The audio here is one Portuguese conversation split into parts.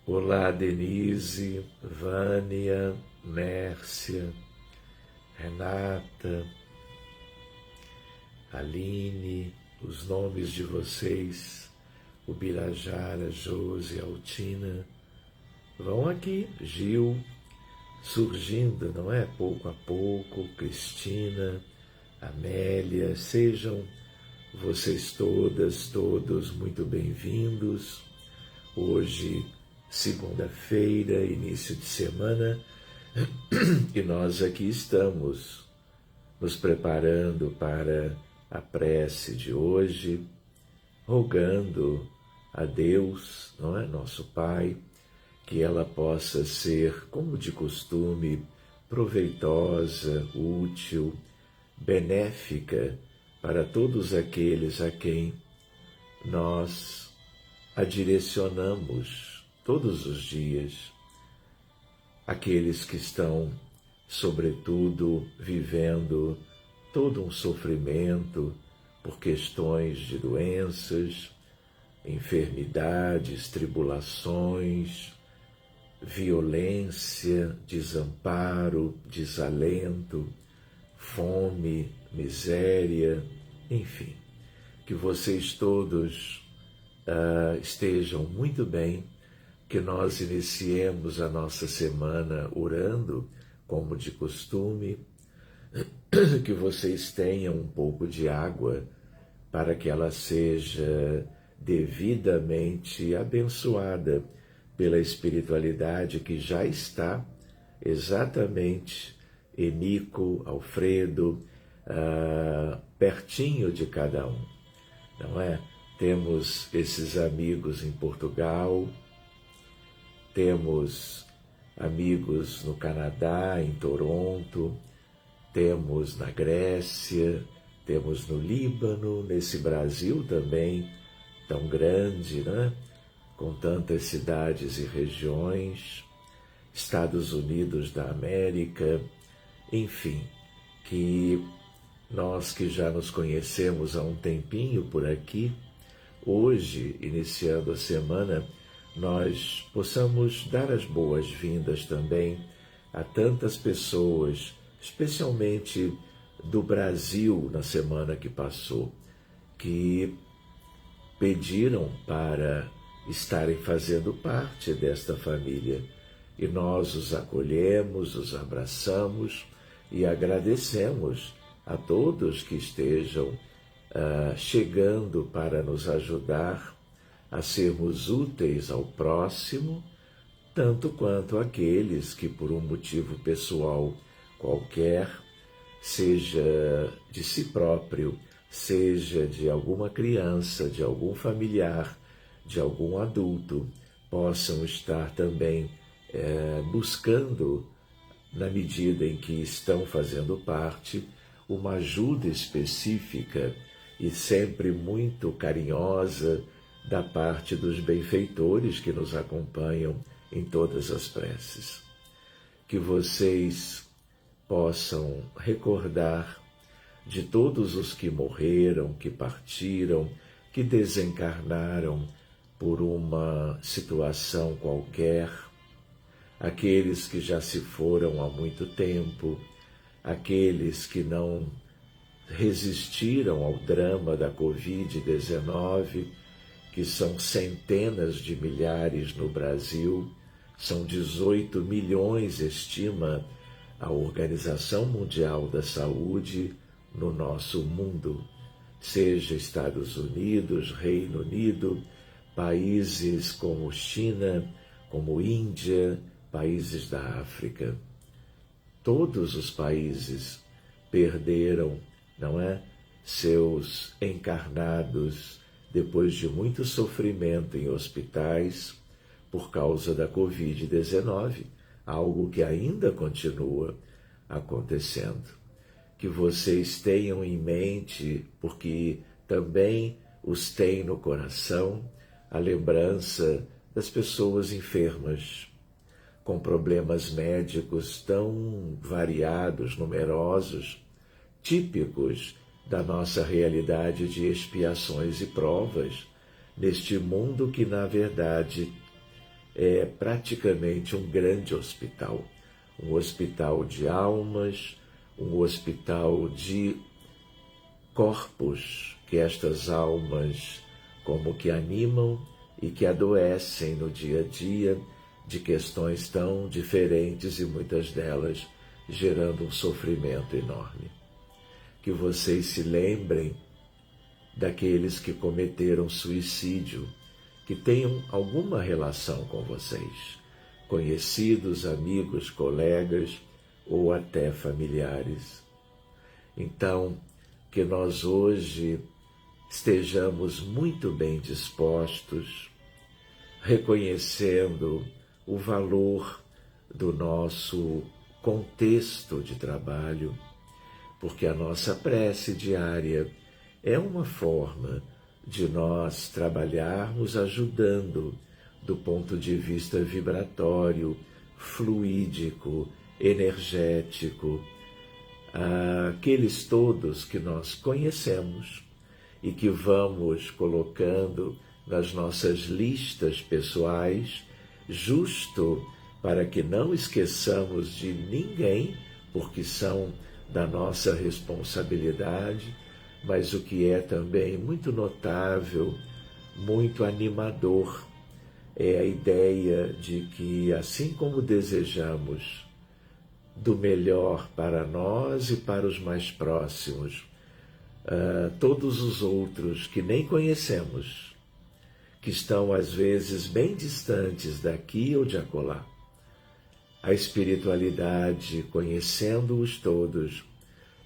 Olá, Denise, Vânia, Mércia, Renata, Aline, os nomes de vocês, o Birajara, Josi, Altina, vão aqui, Gil, surgindo, não é? Pouco a pouco, Cristina, Amélia, sejam vocês todas, todos muito bem-vindos. Hoje, segunda-feira, início de semana, e nós aqui estamos nos preparando para a prece de hoje, rogando a Deus, não é, nosso Pai, que ela possa ser, como de costume, proveitosa, útil, benéfica para todos aqueles a quem nós a direcionamos todos os dias, aqueles que estão, sobretudo, vivendo todo um sofrimento por questões de doenças, enfermidades, tribulações, violência, desamparo, desalento, fome, miséria, enfim, que vocês todos estejam muito bem, que nós iniciemos a nossa semana orando, como de costume, que vocês tenham um pouco de água para que ela seja devidamente abençoada pela espiritualidade que já está exatamente Enico, Alfredo, pertinho de cada um, não é? Temos esses amigos em Portugal, temos amigos no Canadá, em Toronto, temos na Grécia, temos no Líbano, nesse Brasil também, tão grande, né? Com tantas cidades e regiões, Estados Unidos da América, enfim, que nós que já nos conhecemos há um tempinho por aqui, hoje, iniciando a semana, nós possamos dar as boas-vindas também a tantas pessoas, especialmente do Brasil na semana que passou, que pediram para estarem fazendo parte desta família. E nós os acolhemos, os abraçamos e agradecemos a todos que estejam chegando para nos ajudar a sermos úteis ao próximo, tanto quanto aqueles que por um motivo pessoal qualquer, seja de si próprio, seja de alguma criança, de algum familiar, de algum adulto, possam estar também buscando, na medida em que estão fazendo parte, uma ajuda específica e sempre muito carinhosa da parte dos benfeitores que nos acompanham em todas as preces. Que vocês possam recordar de todos os que morreram, que partiram, que desencarnaram por uma situação qualquer, aqueles que já se foram há muito tempo, aqueles que não resistiram ao drama da Covid-19, que são centenas de milhares no Brasil, são 18 milhões, estima a Organização Mundial da Saúde, no nosso mundo, seja Estados Unidos, Reino Unido, países como China, como Índia, países da África. Todos os países perderam, não é, seus encarnados depois de muito sofrimento em hospitais por causa da Covid-19, algo que ainda continua acontecendo. Que vocês tenham em mente, porque também os tem no coração, a lembrança das pessoas enfermas, com problemas médicos tão variados, numerosos, típicos da nossa realidade de expiações e provas, neste mundo que, na verdade, é praticamente um grande hospital. Um hospital de almas, um hospital de corpos que estas almas como que animam e que adoecem no dia a dia de questões tão diferentes e muitas delas gerando um sofrimento enorme. Que vocês se lembrem daqueles que cometeram suicídio, que tenham alguma relação com vocês, conhecidos, amigos, colegas ou até familiares. Então, que nós hoje estejamos muito bem dispostos, reconhecendo o valor do nosso contexto de trabalho, porque a nossa prece diária é uma forma de nós trabalharmos ajudando do ponto de vista vibratório, fluídico, energético, aqueles todos que nós conhecemos e que vamos colocando nas nossas listas pessoais, justo para que não esqueçamos de ninguém, porque são da nossa responsabilidade, mas o que é também muito notável, muito animador, é a ideia de que, assim como desejamos do melhor para nós e para os mais próximos, todos os outros que nem conhecemos, que estão às vezes bem distantes daqui ou de acolá, a espiritualidade, conhecendo-os todos,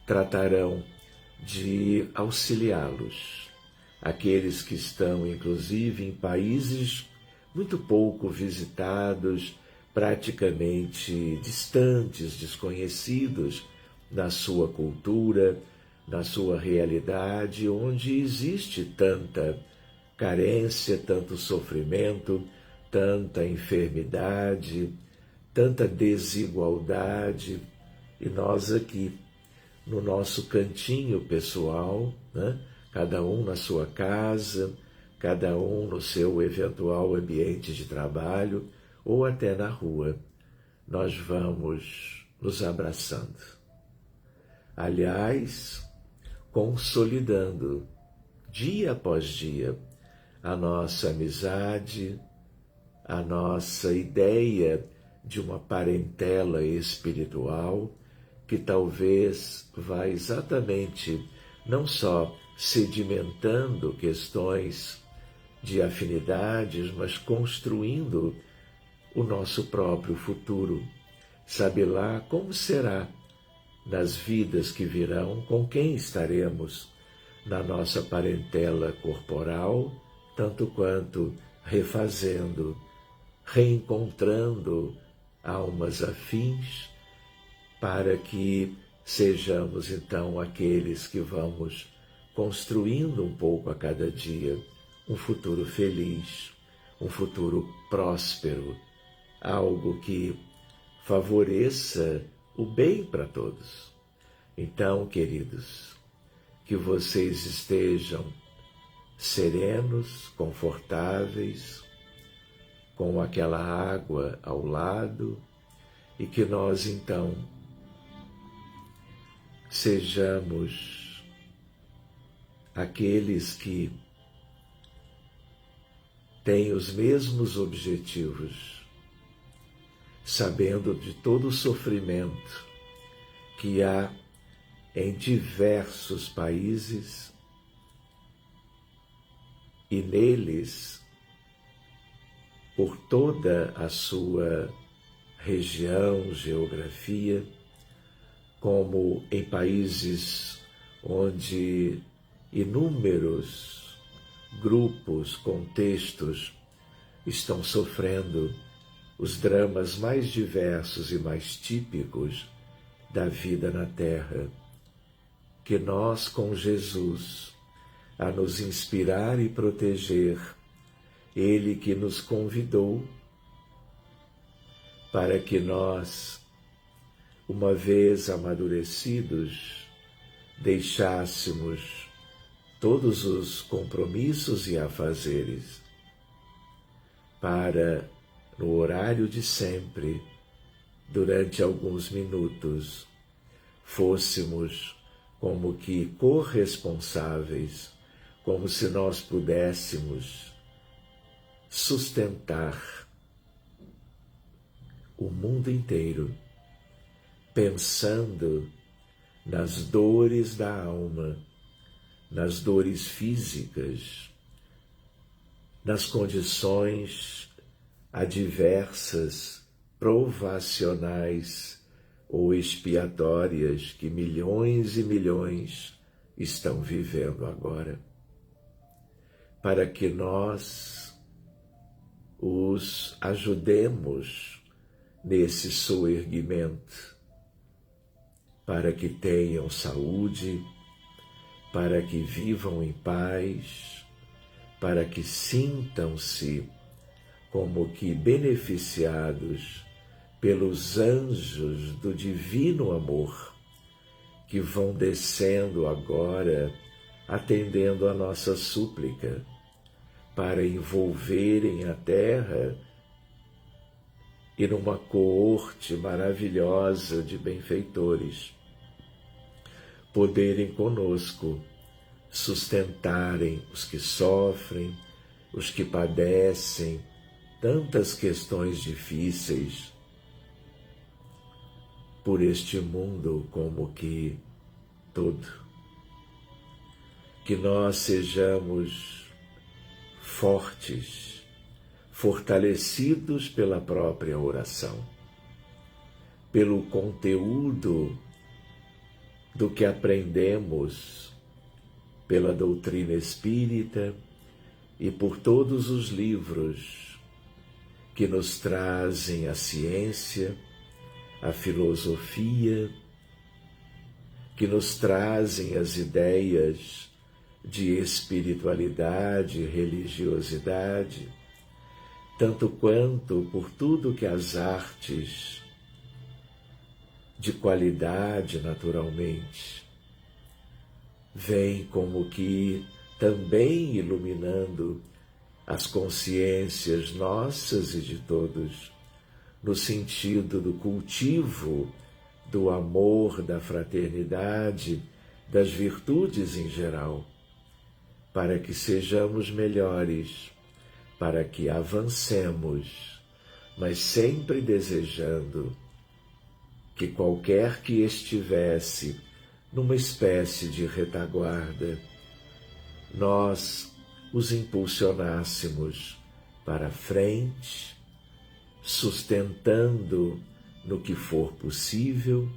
tratarão de auxiliá-los, aqueles que estão inclusive em países muito pouco visitados, praticamente distantes, desconhecidos na sua cultura, na sua realidade, onde existe tanta carência, tanto sofrimento, tanta enfermidade, tanta desigualdade, e nós aqui, no nosso cantinho pessoal, né? Cada um na sua casa, cada um no seu eventual ambiente de trabalho ou até na rua, nós vamos nos abraçando. Aliás, consolidando dia após dia a nossa amizade, a nossa ideia de uma parentela espiritual que talvez vá exatamente não só sedimentando questões de afinidades, mas construindo o nosso próprio futuro. Sabe lá como será nas vidas que virão, com quem estaremos na nossa parentela corporal, tanto quanto refazendo, reencontrando almas afins, para que sejamos então aqueles que vamos construindo um pouco a cada dia um futuro feliz, um futuro próspero, algo que favoreça o bem para todos. Então, queridos, que vocês estejam serenos, confortáveis, com aquela água ao lado, e que nós, então, sejamos aqueles que têm os mesmos objetivos, sabendo de todo o sofrimento que há em diversos países e neles, por toda a sua região, geografia, como em países onde inúmeros grupos, contextos estão sofrendo os dramas mais diversos e mais típicos da vida na Terra, que nós, com Jesus, a nos inspirar e proteger, Ele que nos convidou para que nós, uma vez amadurecidos, deixássemos todos os compromissos e afazeres para no horário de sempre, durante alguns minutos, fôssemos como que corresponsáveis, como se nós pudéssemos sustentar o mundo inteiro, pensando nas dores da alma, nas dores físicas, nas condições adversas, provacionais ou expiatórias que milhões e milhões estão vivendo agora, para que nós os ajudemos nesse soerguimento, para que tenham saúde, para que vivam em paz, para que sintam-se como que beneficiados pelos anjos do divino amor, que vão descendo agora, atendendo a nossa súplica, para envolverem a terra e numa coorte maravilhosa de benfeitores, poderem conosco sustentarem os que sofrem, os que padecem tantas questões difíceis por este mundo como que todo. Que nós sejamos fortes, fortalecidos pela própria oração, pelo conteúdo do que aprendemos pela doutrina espírita e por todos os livros que nos trazem a ciência, a filosofia, que nos trazem as ideias de espiritualidade e religiosidade, tanto quanto por tudo que as artes de qualidade, naturalmente, vêm como que também iluminando as consciências nossas e de todos, no sentido do cultivo do amor, da fraternidade, das virtudes em geral, para que sejamos melhores, para que avancemos, mas sempre desejando que qualquer que estivesse numa espécie de retaguarda, nós os impulsionássemos para frente, sustentando no que for possível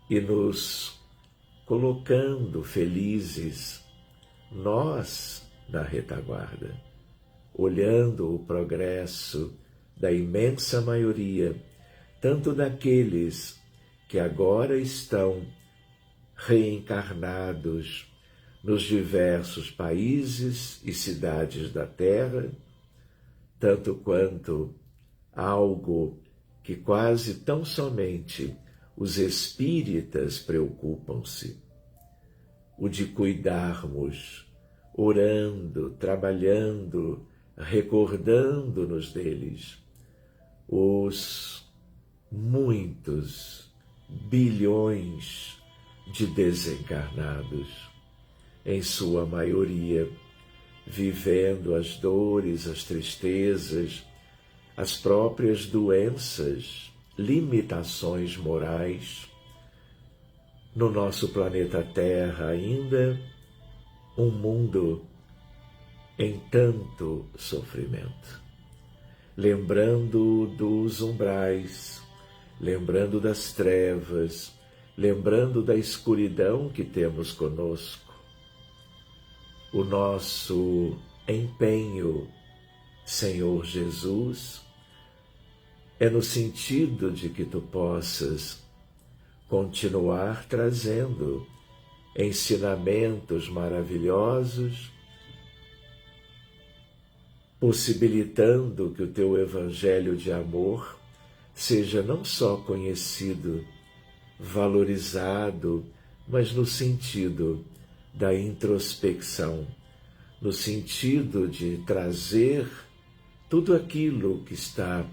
e nos colocando felizes, nós na retaguarda, olhando o progresso da imensa maioria, tanto daqueles que agora estão reencarnados nos diversos países e cidades da Terra, tanto quanto algo que quase tão somente os espíritas preocupam-se, o de cuidarmos, orando, trabalhando, recordando-nos deles, os muitos bilhões de desencarnados, em sua maioria, vivendo as dores, as tristezas, as próprias doenças, limitações morais, no nosso planeta Terra ainda, um mundo em tanto sofrimento. Lembrando dos umbrais, lembrando das trevas, lembrando da escuridão que temos conosco, o nosso empenho, Senhor Jesus, é no sentido de que tu possas continuar trazendo ensinamentos maravilhosos, possibilitando que o teu evangelho de amor seja não só conhecido, valorizado, mas no sentido da introspecção, no sentido de trazer tudo aquilo que está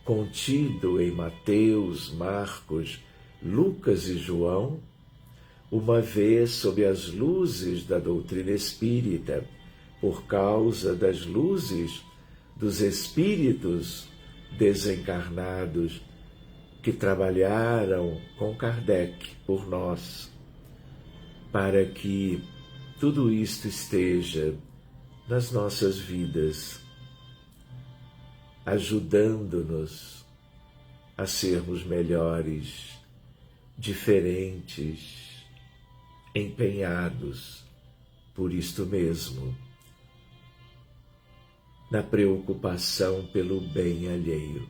contido em Mateus, Marcos, Lucas e João, uma vez sob as luzes da doutrina espírita, por causa das luzes dos espíritos desencarnados que trabalharam com Kardec por nós, para que tudo isto esteja nas nossas vidas, ajudando-nos a sermos melhores, diferentes, empenhados por isto mesmo, na preocupação pelo bem alheio,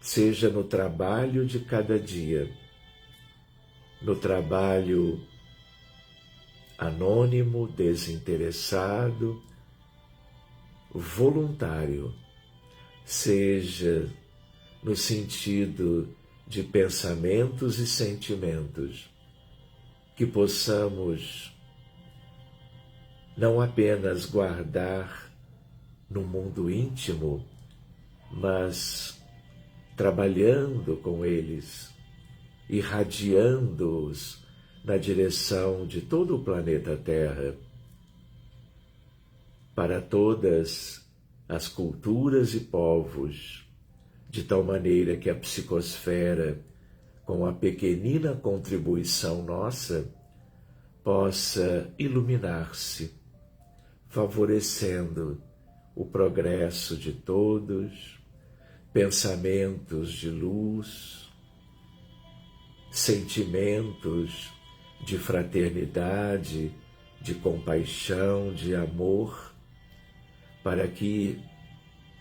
seja no trabalho de cada dia, no trabalho anônimo, desinteressado, voluntário, seja no sentido de pensamentos e sentimentos, que possamos não apenas guardar no mundo íntimo, mas trabalhando com eles, irradiando-os na direção de todo o planeta Terra, para todas as culturas e povos, de tal maneira que a psicosfera, com a pequenina contribuição nossa, possa iluminar-se, favorecendo o progresso de todos, pensamentos de luz, sentimentos de fraternidade, de compaixão, de amor, para que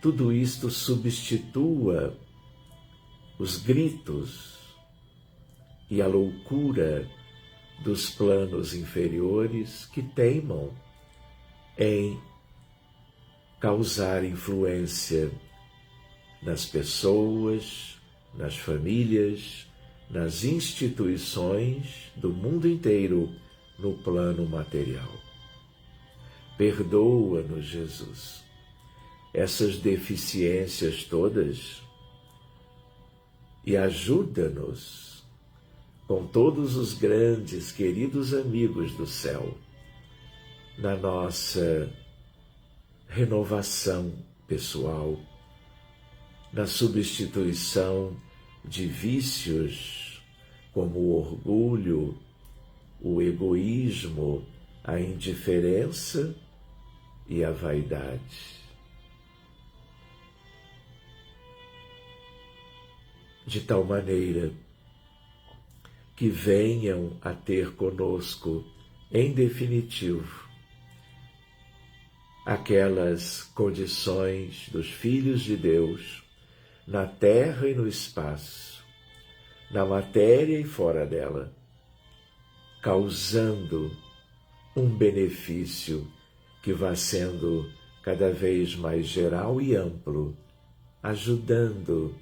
tudo isto substitua os gritos e a loucura dos planos inferiores que teimam em causar influência nas pessoas, nas famílias, nas instituições do mundo inteiro no plano material. Perdoa-nos, Jesus, essas deficiências todas e ajuda-nos com todos os grandes, queridos amigos do céu na nossa renovação pessoal, na substituição de vícios como o orgulho, o egoísmo, a indiferença e a vaidade. De tal maneira que venham a ter conosco, em definitivo, aquelas condições dos filhos de Deus na terra e no espaço, na matéria e fora dela, causando um benefício que vá sendo cada vez mais geral e amplo, ajudando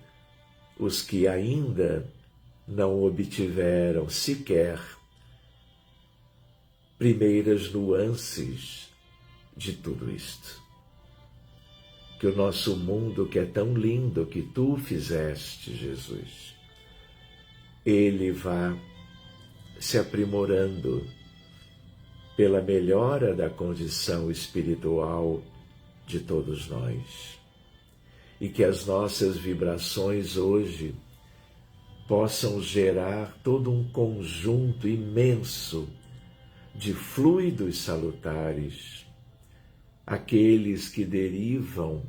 os que ainda não obtiveram sequer primeiras nuances de tudo isto. Que o nosso mundo, que é tão lindo, que tu fizeste, Jesus, ele vá se aprimorando pela melhora da condição espiritual de todos nós. E que as nossas vibrações hoje possam gerar todo um conjunto imenso de fluidos salutares, aqueles que derivam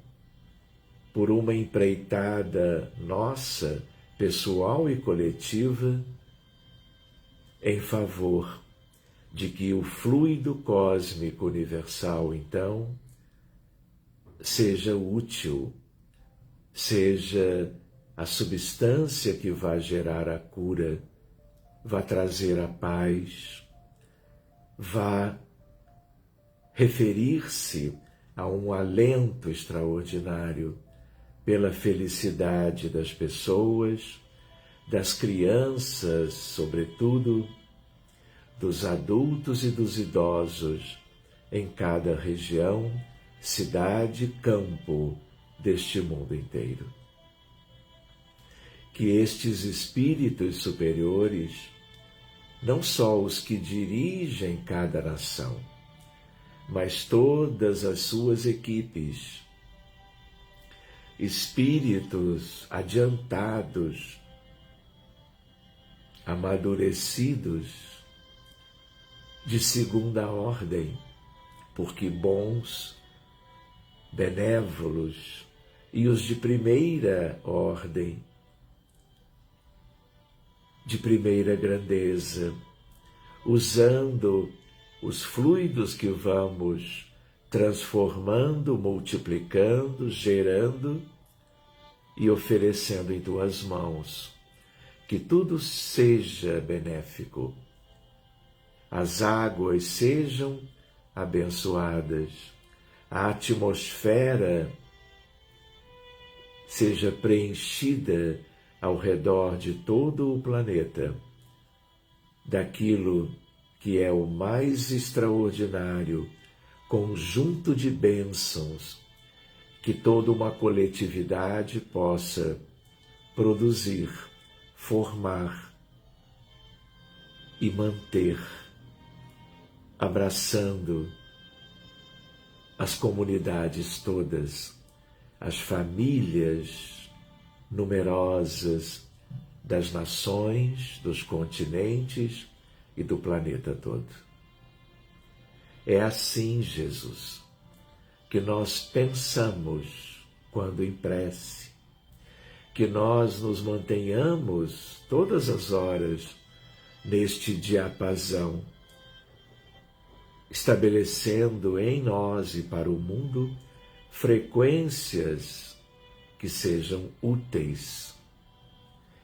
por uma empreitada nossa, pessoal e coletiva, em favor de que o fluido cósmico universal, então, seja útil, seja a substância que vai gerar a cura, vai trazer a paz, vai referir-se a um alento extraordinário pela felicidade das pessoas, das crianças, sobretudo, dos adultos e dos idosos, em cada região, cidade, campo deste mundo inteiro. Que estes espíritos superiores, não só os que dirigem cada nação, mas todas as suas equipes, espíritos adiantados, amadurecidos, de segunda ordem, porque bons, benévolos, e os de primeira ordem, de primeira grandeza, usando os fluidos que vamos transformando, multiplicando, gerando e oferecendo em tuas mãos, que tudo seja benéfico, as águas sejam abençoadas, a atmosfera seja preenchida ao redor de todo o planeta daquilo que é o mais extraordinário conjunto de bênçãos que toda uma coletividade possa produzir, formar e manter, abraçando as comunidades todas, as famílias numerosas das nações, dos continentes e do planeta todo. É assim, Jesus, que nós pensamos quando em prece, que nós nos mantenhamos todas as horas neste diapasão, estabelecendo em nós e para o mundo frequências que sejam úteis,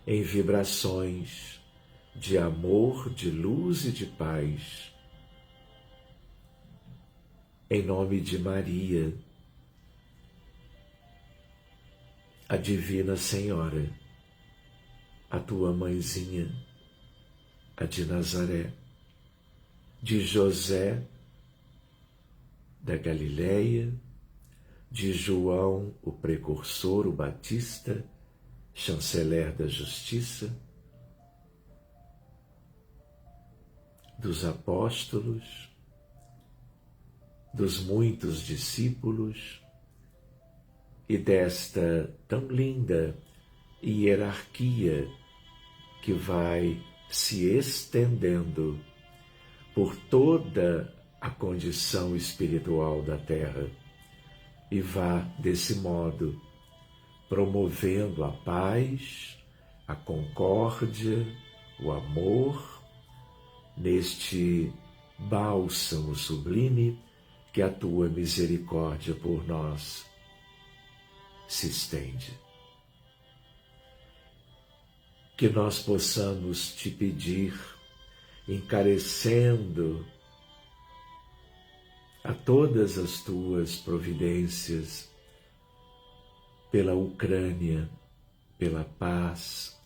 em vibrações de amor, de luz e de paz. Em nome de Maria, a Divina Senhora, a tua mãezinha, a de Nazaré, de José da Galileia, de João, o precursor, o Batista, chanceler da Justiça, dos apóstolos, dos muitos discípulos e desta tão linda hierarquia que vai se estendendo por toda a condição espiritual da Terra e vá, desse modo, promovendo a paz, a concórdia, o amor, neste bálsamo sublime que a tua misericórdia por nós se estende. Que nós possamos te pedir, encarecendo a todas as tuas providências pela Ucrânia, pela paz,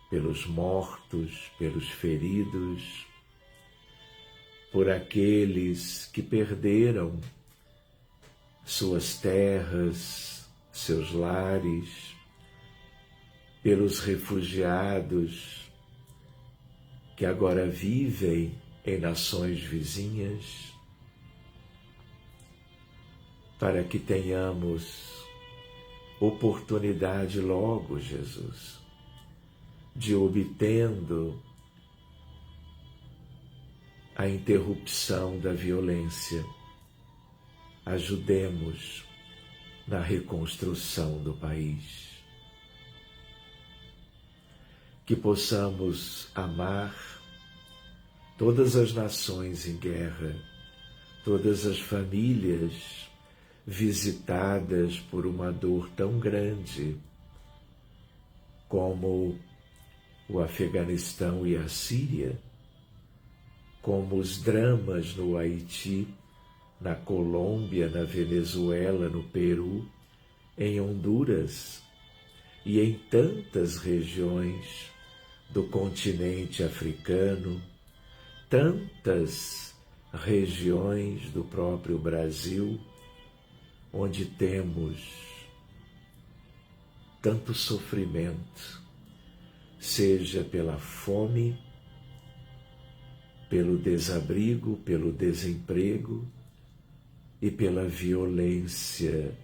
pelos mortos, pelos feridos, por aqueles que perderam suas terras, seus lares, pelos refugiados que agora vivem em nações vizinhas, para que tenhamos oportunidade logo, Jesus, de obtendo a interrupção da violência. Ajudemos na reconstrução do país. Que possamos amar todas as nações em guerra, todas as famílias visitadas por uma dor tão grande como o Afeganistão e a Síria, como os dramas no Haiti, na Colômbia, na Venezuela, no Peru, em Honduras e em tantas regiões do continente africano, tantas regiões do próprio Brasil, onde temos tanto sofrimento, seja pela fome, pelo desabrigo, pelo desemprego e pela violência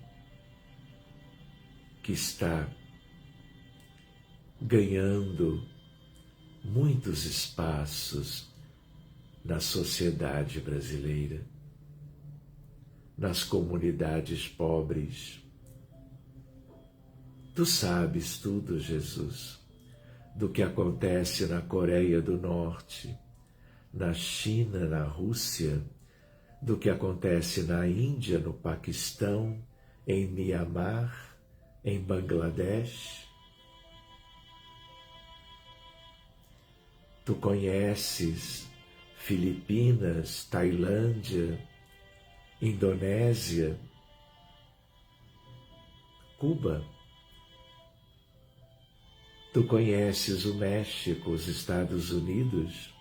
que está ganhando muitos espaços na sociedade brasileira, nas comunidades pobres. Tu sabes tudo, Jesus, do que acontece na Coreia do Norte, na China, na Rússia, do que acontece na Índia, no Paquistão, em Mianmar, em Bangladesh. Tu conheces Filipinas, Tailândia, Indonésia, Cuba. Tu conheces o México, os Estados Unidos,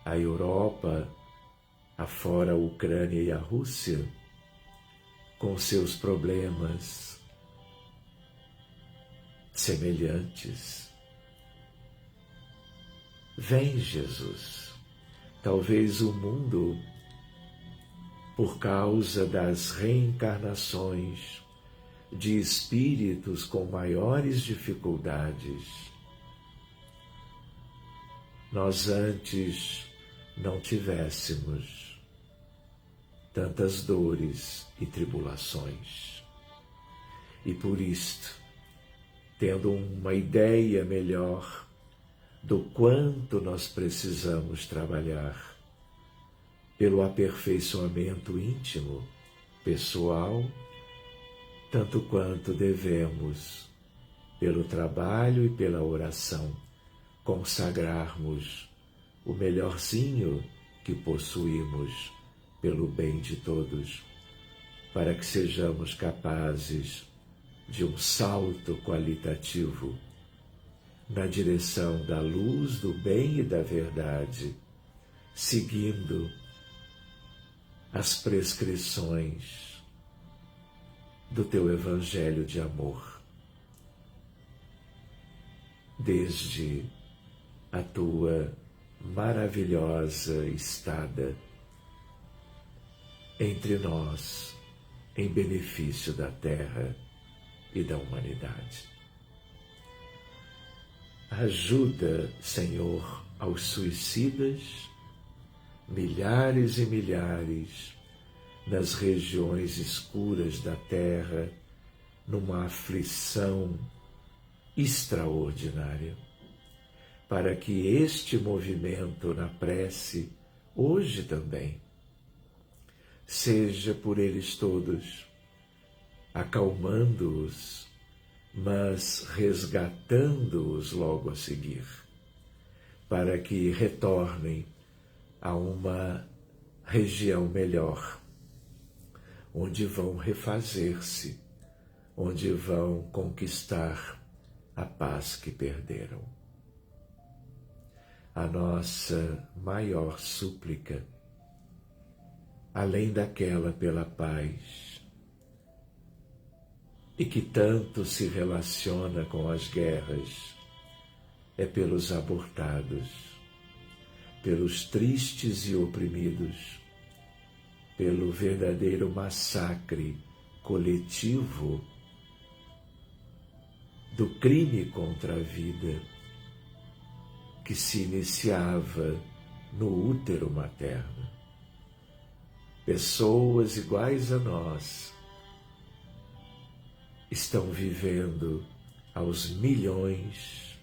a Europa, afora a Ucrânia e a Rússia, com seus problemas semelhantes. Vem, Jesus. Talvez o mundo, por causa das reencarnações de espíritos com maiores dificuldades, nós antes não tivéssemos tantas dores e tribulações. E por isto, tendo uma ideia melhor do quanto nós precisamos trabalhar pelo aperfeiçoamento íntimo, pessoal, tanto quanto devemos, pelo trabalho e pela oração, consagrarmos o melhorzinho que possuímos pelo bem de todos, para que sejamos capazes de um salto qualitativo na direção da luz, do bem e da verdade, seguindo as prescrições do teu Evangelho de amor, desde a tua maravilhosa estada entre nós, em benefício da terra e da humanidade. Ajuda, Senhor, aos suicidas, milhares e milhares, nas regiões escuras da terra, numa aflição extraordinária, para que este movimento na prece, hoje também, seja por eles todos, acalmando-os, mas resgatando-os logo a seguir, para que retornem a uma região melhor, onde vão refazer-se, onde vão conquistar a paz que perderam. A nossa maior súplica, além daquela pela paz, e que tanto se relaciona com as guerras, é pelos abortados, pelos tristes e oprimidos, pelo verdadeiro massacre coletivo do crime contra a vida que se iniciava no útero materno. Pessoas iguais a nós estão vivendo aos milhões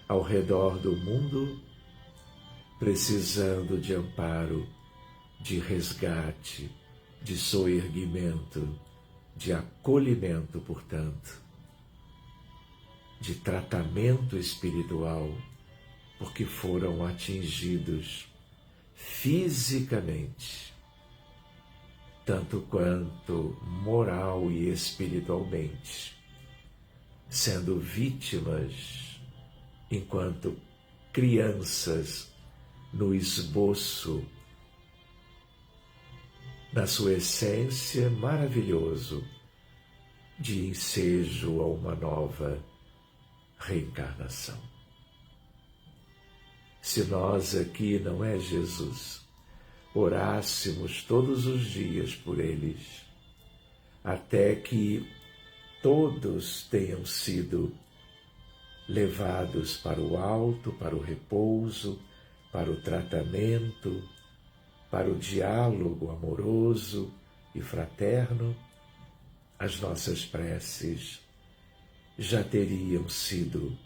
ao redor do mundo, precisando de amparo, de resgate, de soerguimento, de acolhimento, portanto, de tratamento espiritual, porque foram atingidos fisicamente, tanto quanto moral e espiritualmente, sendo vítimas enquanto crianças no esboço, na sua essência maravilhoso, de ensejo a uma nova reencarnação. Se nós aqui, não é Jesus, orássemos todos os dias por eles, até que todos tenham sido levados para o alto, para o repouso, para o tratamento, para o diálogo amoroso e fraterno, as nossas preces já teriam sido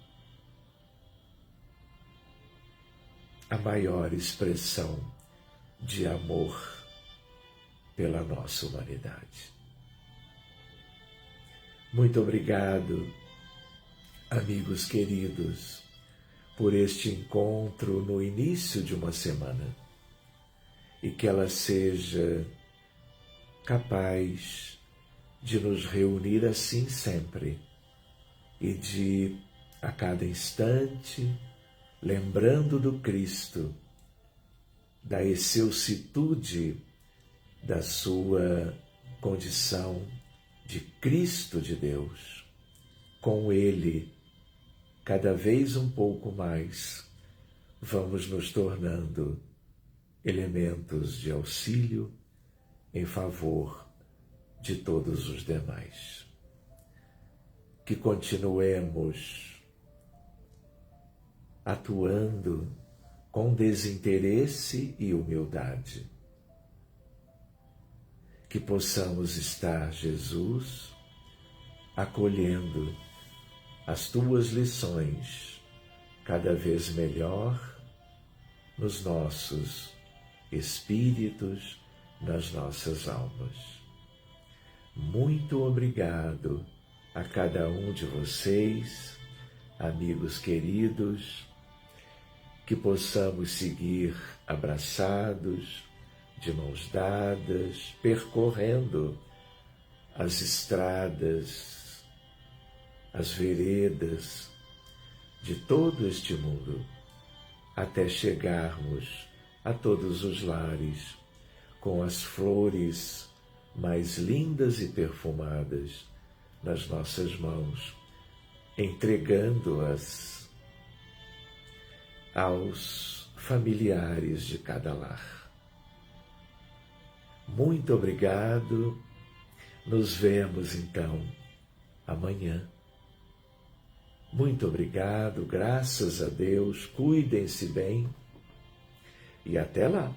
a maior expressão de amor pela nossa humanidade. Muito obrigado, amigos queridos, por este encontro no início de uma semana, e que ela seja capaz de nos reunir assim sempre e de, a cada instante, lembrando do Cristo, da excelsitude da sua condição de Cristo de Deus, com Ele, cada vez um pouco mais, vamos nos tornando elementos de auxílio em favor de todos os demais. Que continuemos atuando com desinteresse e humildade. Que possamos estar, Jesus, acolhendo as tuas lições cada vez melhor nos nossos espíritos, nas nossas almas. Muito obrigado a cada um de vocês, amigos queridos, que possamos seguir abraçados, de mãos dadas, percorrendo as estradas, as veredas de todo este mundo, até chegarmos a todos os lares com as flores mais lindas e perfumadas nas nossas mãos, entregando-as aos familiares de cada lar. Muito obrigado. Nos vemos então amanhã. Muito obrigado, graças a Deus. Cuidem-se bem e até lá.